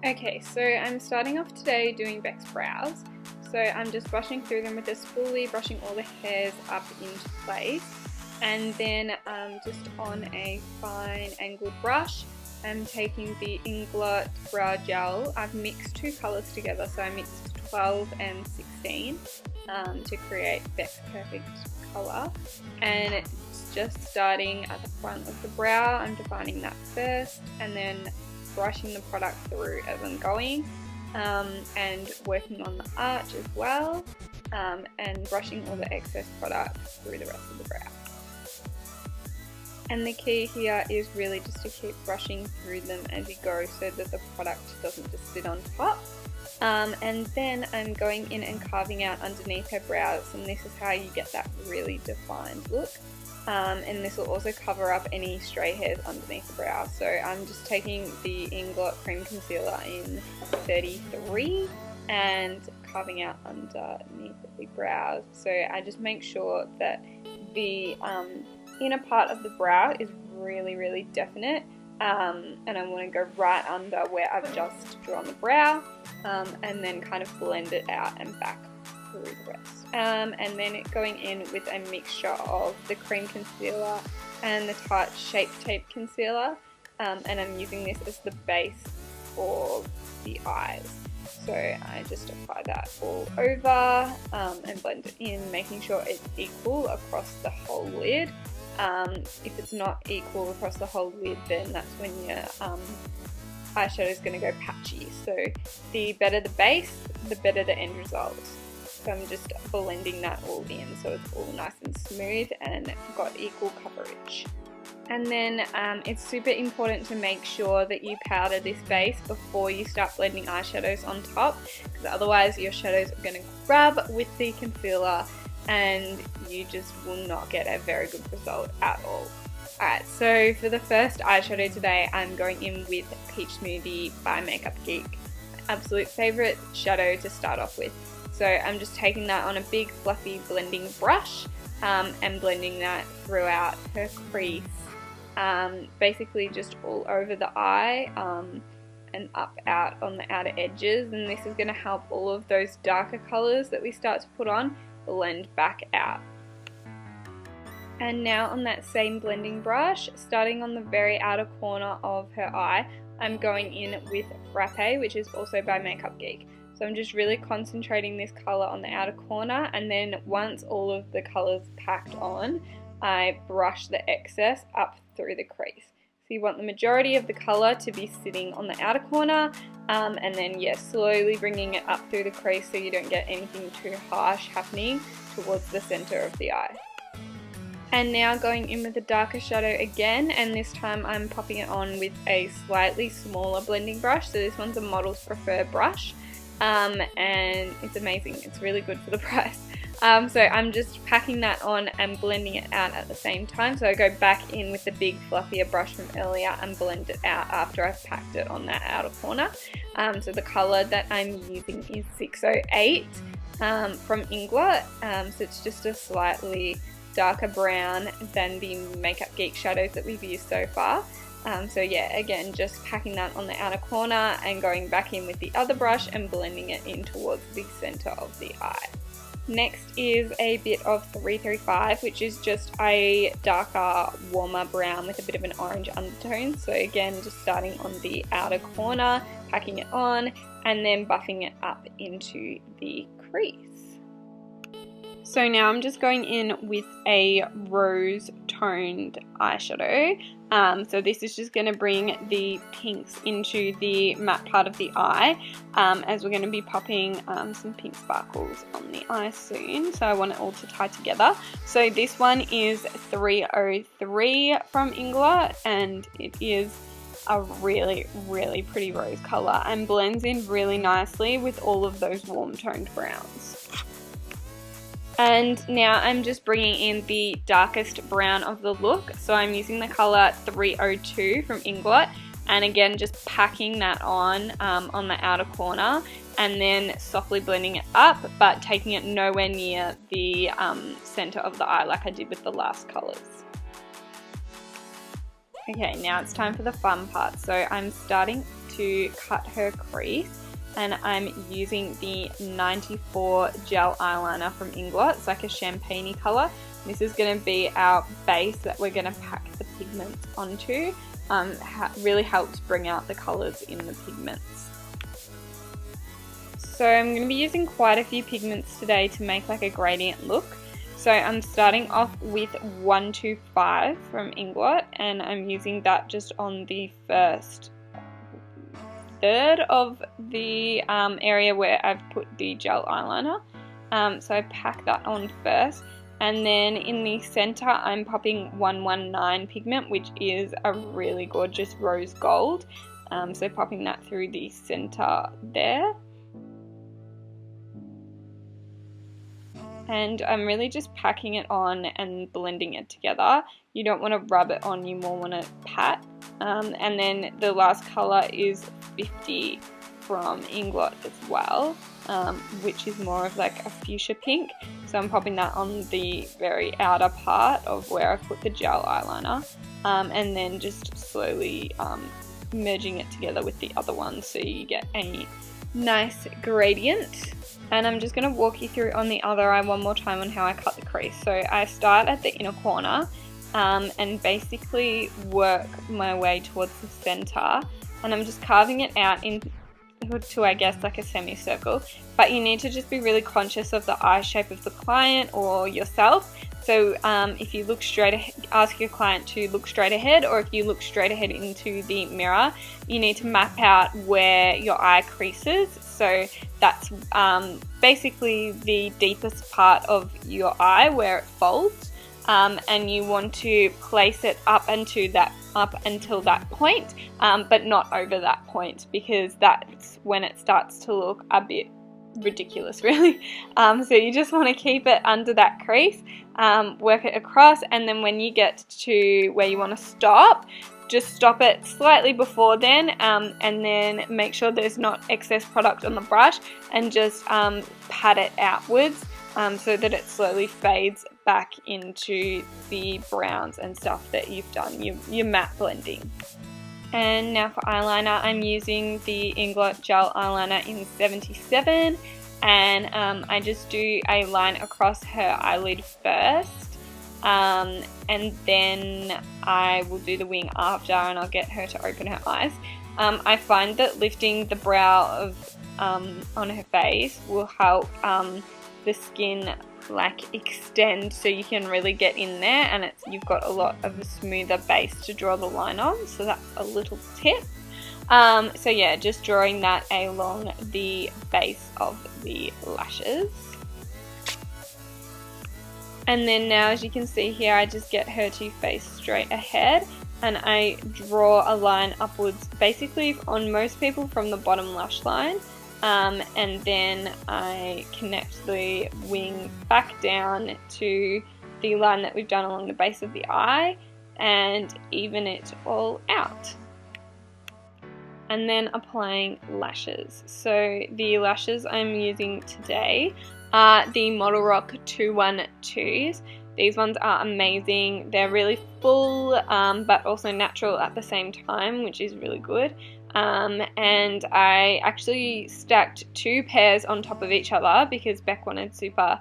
Okay, so I'm starting off today doing Beck's brows. So I'm just brushing through them with a spoolie, brushing all the hairs up into place. And then just on a fine angled brush, I'm taking the Inglot Brow Gel. I've mixed two colours together, so I mixed 12 and 16 to create Beck's perfect colour. And it's just starting at the front of the brow. I'm defining that first, and then brushing the product through as I'm going, and working on the arch as well, and brushing all the excess product through the rest of the brow. And the key here is really just to keep brushing through them as you go so that the product doesn't just sit on top. And then I'm going in and carving out underneath her brows, and this is how you get that really defined look. And this will also cover up any stray hairs underneath the brow. So I'm just taking the Inglot Cream Concealer in 33 and carving out underneath the brows. So I just make sure that the inner part of the brow is really definite, and I want to go right under where I've just drawn the brow, and then kind of blend it out and back through the rest. And then going in with a mixture of the cream concealer and the Tarte Shape Tape concealer, and I'm using this as the base for the eyes. So I just apply that all over and blend it in, making sure it's equal across the whole lid. If it's not equal across the whole lid, then that's when your eyeshadow is going to go patchy. So the better the base, the better the end result. So I'm just blending that all in so it's all nice and smooth and got equal coverage. And then it's super important to make sure that you powder this base before you start blending eyeshadows on top, because otherwise your shadows are going to grab with the concealer and you just will not get a very good result at all. Alright, so for the first eyeshadow today, I'm going in with Peach Smoothie by Makeup Geek. My absolute favourite shadow to start off with. So I'm just taking that on a big fluffy blending brush and blending that throughout her crease, basically just all over the eye and up out on the outer edges, and this is going to help all of those darker colours that we start to put on blend back out. And now on that same blending brush, starting on the very outer corner of her eye, I'm going in with Frappe, which is also by Makeup Geek. So I'm just really concentrating this colour on the outer corner, and then once all of the colours packed on, I brush the excess up through the crease. So you want the majority of the colour to be sitting on the outer corner, and then slowly bringing it up through the crease so you don't get anything too harsh happening towards the centre of the eye. And now going in with a darker shadow again, and this time I'm popping it on with a slightly smaller blending brush. So this one's a Model's Preferred brush, and it's amazing. It's really good for the price. So I'm just packing that on and blending it out at the same time. So I go back in with the big fluffier brush from earlier and blend it out after I've packed it on that outer corner. So the colour that I'm using is 608 from Inglot. So it's just a slightly darker brown than the Makeup Geek shadows that we've used so far. So yeah, again, just packing that on the outer corner and going back in with the other brush and blending it in towards the centre of the eye. Next is a bit of 335, which is just a darker, warmer brown with a bit of an orange undertone. So again, just starting on the outer corner, packing it on, and then buffing it up into the crease. So now I'm just going in with a rose toned eyeshadow. So this is just going to bring the pinks into the matte part of the eye, as we're going to be popping some pink sparkles on the eye soon. So I want it all to tie together. So this one is 303 from Inglot, and it is a really pretty rose colour and blends in really nicely with all of those warm toned browns. And now I'm just bringing in the darkest brown of the look. So I'm using the colour 302 from Inglot, and again just packing that on the outer corner and then softly blending it up, but taking it nowhere near the centre of the eye like I did with the last colours. Okay, now it's time for the fun part. So I'm starting to cut her crease, and I'm using the 94 gel eyeliner from Inglot. It's like a champagne-y colour. This is going to be our base that we're going to pack the pigments onto. Really helps bring out the colours in the pigments. So I'm going to be using quite a few pigments today to make like a gradient look. So I'm starting off with 125 from Inglot, and I'm using that just on the first third of the area where I've put the gel eyeliner. So I pack that on first, and then in the center I'm popping 119 pigment, which is a really gorgeous rose gold. So popping that through the center there. And I'm really just packing it on and blending it together. You don't want to rub it on, you more want to pat. And then the last color is 50 from Inglot as well, which is more of like a fuchsia pink. So I'm popping that on the very outer part of where I've put the gel eyeliner, and then just slowly merging it together with the other one so you get a nice gradient. And I'm just going to walk you through on the other eye one more time on how I cut the crease. So I start at the inner corner and basically work my way towards the center, and I'm just carving it out into, I guess, like a semicircle. But you need to just be really conscious of the eye shape of the client or yourself. So if you look straight ahead, ask your client to look straight ahead, or if you look straight ahead into the mirror, you need to map out where your eye creases. So that's basically the deepest part of your eye where it folds, and you want to place it up until that point, but not over that point, because that's when it starts to look a bit ridiculous, really. So you just want to keep it under that crease, work it across, and then when you get to where you want to stop, just stop it slightly before then, and then make sure there's not excess product on the brush, and just pat it outwards so that it slowly fades back into the browns and stuff that you've done, your matte blending. And now for eyeliner, I'm using the Inglot Gel Eyeliner in 77, and I just do a line across her eyelid first, and then I will do the wing after, and I'll get her to open her eyes. I find that lifting the brow of on her face will help the skin like extend, so you can really get in there, and you've got a lot of a smoother base to draw the line on, so that's a little tip. So yeah, just drawing that along the base of the lashes. And then now, as you can see here, I just get her to face straight ahead, and I draw a line upwards, basically on most people from the bottom lash line. And then I connect the wing back down to the line that we've done along the base of the eye and even it all out. And then applying lashes. So the lashes I'm using today are the Modelrock 212s. These ones are amazing. They're really full, but also natural at the same time, which is really good. And I actually stacked 2 pairs on top of each other because Beck wanted super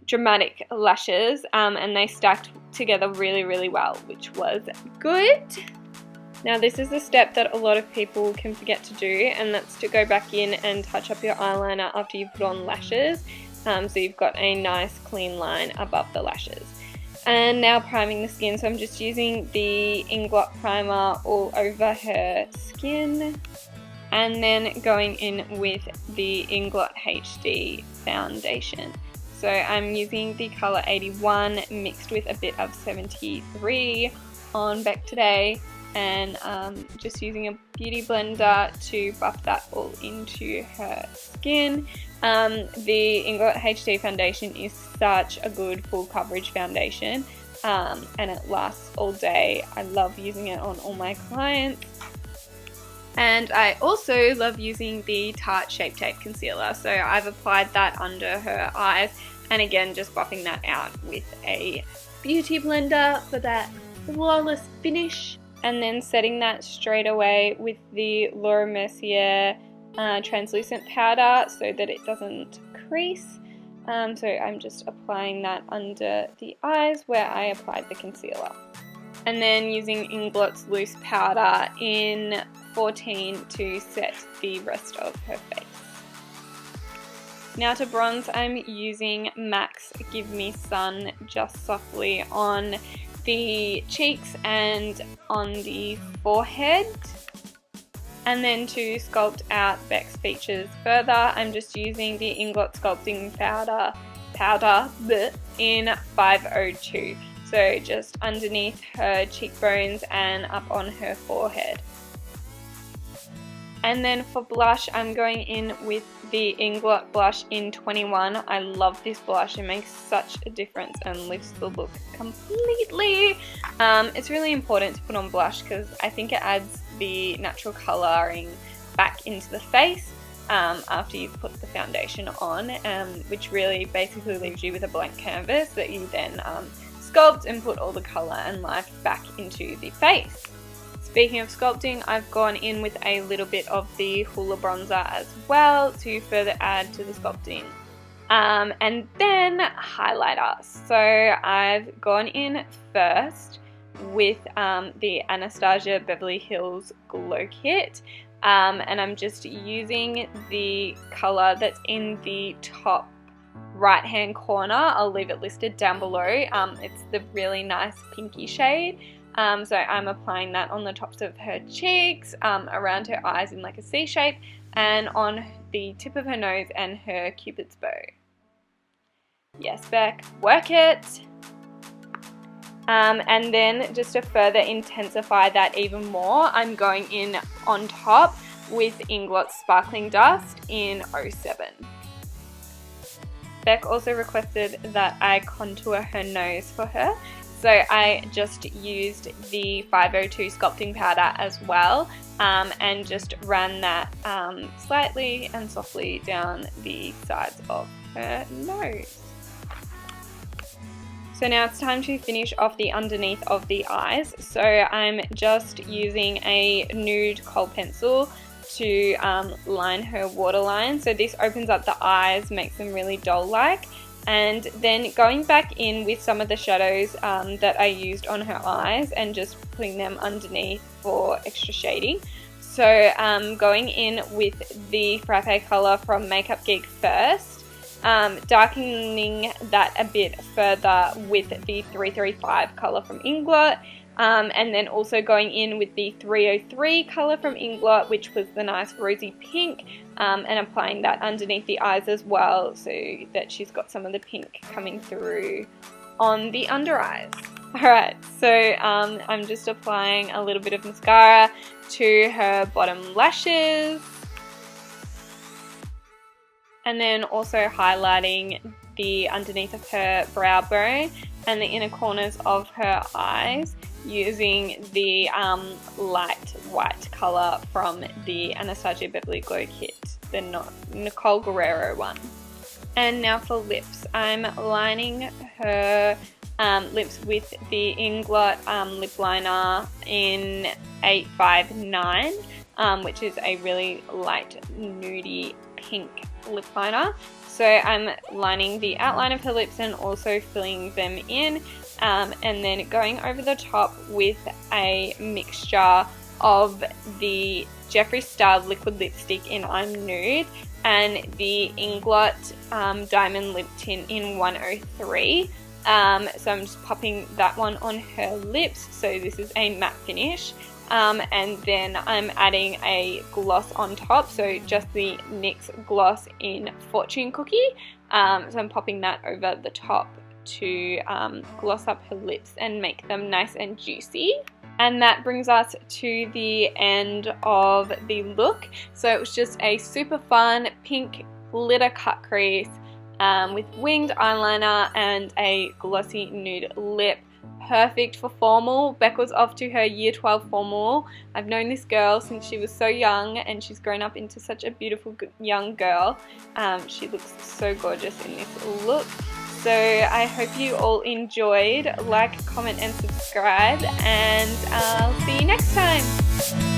dramatic lashes, and they stacked together really, really well, which was good. Now this is a step that a lot of people can forget to do, and that's to go back in and touch up your eyeliner after you put on lashes, so you've got a nice clean line above the lashes. And now priming the skin, so I'm just using the Inglot Primer all over her skin, and then going in with the Inglot HD Foundation. So I'm using the colour 81 mixed with a bit of 73 on Beck today, and just using a beauty blender to buff that all into her skin. The Inglot HD Foundation is such a good full coverage foundation, and it lasts all day. I love using it on all my clients. And I also love using the Tarte Shape Tape Concealer. So I've applied that under her eyes, and again just buffing that out with a beauty blender for that flawless finish. and then setting that straight away with the Laura Mercier translucent powder so that it doesn't crease. So I'm just applying that under the eyes where I applied the concealer. And then using Inglot's loose powder in 14 to set the rest of her face. Now to bronze, I'm using MAC's Give Me Sun just softly on the cheeks and on the forehead. And then to sculpt out Beck's features further, I'm just using the Inglot sculpting powder in 502. So just underneath her cheekbones and up on her forehead. And then for blush, I'm going in with the Inglot Blush in 21. I love this blush. It makes such a difference and lifts the look completely. It's really important to put on blush because I think it adds the natural colouring back into the face after you've put the foundation on, which really basically leaves you with a blank canvas that you then sculpt and put all the colour and life back into the face. Speaking of sculpting, I've gone in with a little bit of the Hoola bronzer as well to further add to the sculpting. And then highlighter. So I've gone in first with the Anastasia Beverly Hills Glow Kit. And I'm just using the colour that's in the top right hand corner. I'll leave it listed down below. It's the really nice pinky shade. So I'm applying that on the tops of her cheeks, around her eyes in like a C shape, and on the tip of her nose and her cupid's bow. Yes, Beck, work it! And then just to further intensify that even more, I'm going in on top with Inglot Sparkling Dust in 07. Beck also requested that I contour her nose for her. So I just used the 502 sculpting powder as well, and just ran that slightly and softly down the sides of her nose. So now it's time to finish off the underneath of the eyes. So I'm just using a nude kohl pencil to line her waterline. So this opens up the eyes, makes them really doll-like. And then going back in with some of the shadows that I used on her eyes and just putting them underneath for extra shading. So going in with the Frappe colour from Makeup Geek first, darkening that a bit further with the 335 colour from Inglot, and then also going in with the 303 colour from Inglot, which was the nice rosy pink, and applying that underneath the eyes as well so that she's got some of the pink coming through on the under eyes. Alright, so I'm just applying a little bit of mascara to her bottom lashes, and then also highlighting the underneath of her brow bone and the inner corners of her eyes using the light white colour from the Anastasia Beverly Glow Kit, the Nicole Guerrero one. And now for lips, I'm lining her lips with the Inglot lip liner in 859, which is a really light nudie pink lip liner. So I'm lining the outline of her lips and also filling them in, and then going over the top with a mixture of the Jeffree Star liquid lipstick in I'm Nude and the Inglot Diamond Lip Tint in 103. So I'm just popping that one on her lips, so this is a matte finish. And then I'm adding a gloss on top, so just the NYX gloss in Fortune Cookie. So I'm popping that over the top to gloss up her lips and make them nice and juicy. And that brings us to the end of the look. So it was just a super fun pink glitter cut crease with winged eyeliner and a glossy nude lip. Perfect for formal. Beck was off to her year 12 formal. I've known this girl since she was so young and she's grown up into such a beautiful young girl. She looks so gorgeous in this look. So I hope you all enjoyed. Like, comment and subscribe, and I'll see you next time.